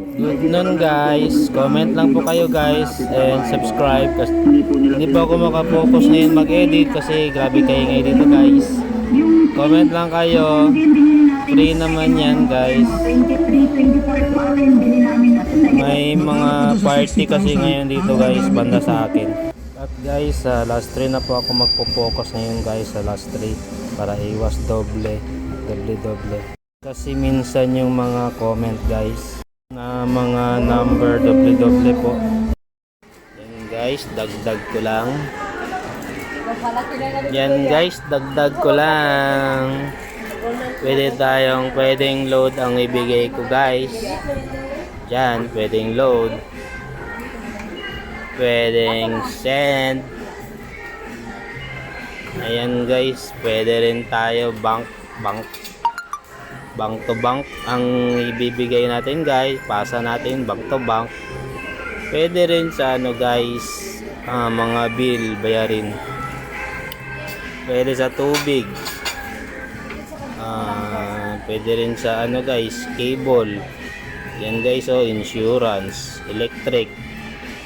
Good noon guys, comment lang po kayo guys and subscribe kasi hindi po ako makapokus ngayon mag-edit kasi grabe kayo ngayon dito guys. Comment lang kayo, free naman yan guys. May mga party kasi ngayon dito guys banda sa akin. At guys, last 3 na po ako magpo-focus ngayon guys sa last 3 para iwas doble. Kasi minsan yung mga comment guys na mga number doble po. Yan guys, dagdag ko lang. Yan guys, dagdag ko lang. Pwedeng load ang ibigay ko guys. Yan, pwedeng load. Pwedeng send. Ayan guys, pwede rin tayo bank to bank ang ibibigay natin guys, pasa natin bank to bank. Pwede rin sa ano guys, mga bill bayarin, pwede sa tubig, pwede rin sa ano guys, cable. Yan guys, insurance, electric,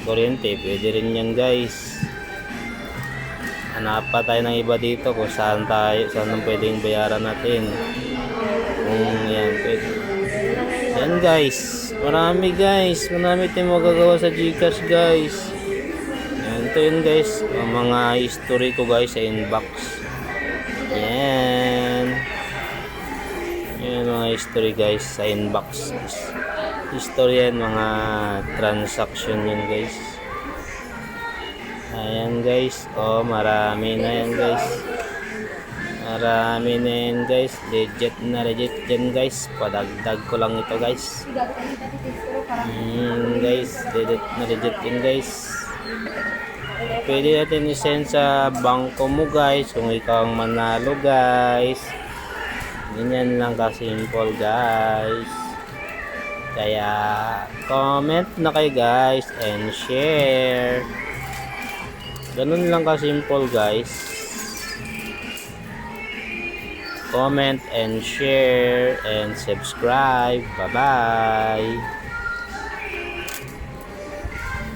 kuryente, pwede rin yan guys. Hanap pa tayo ng iba dito kung saan ang pwedeng bayaran natin. Yan, pwede. Yan guys, marami tayong magagawa sa GCash guys. Yan, ito yun guys, mga history ko guys sa inbox. Yan mga history guys sa inbox. History yan, mga transaction yan guys. Ayan guys, marami na yan guys. Marami na yan guys. Legit yan guys. Padagdag ko lang ito guys. Guys, legit yan guys. Pwede natin i-send sa bangko mo guys kung ikaw ang manalo guys. Ganyan lang ka-simple guys. Kaya comment na kayo guys and share. Ganun lang ka-simple guys. Comment and share and subscribe. Bye bye.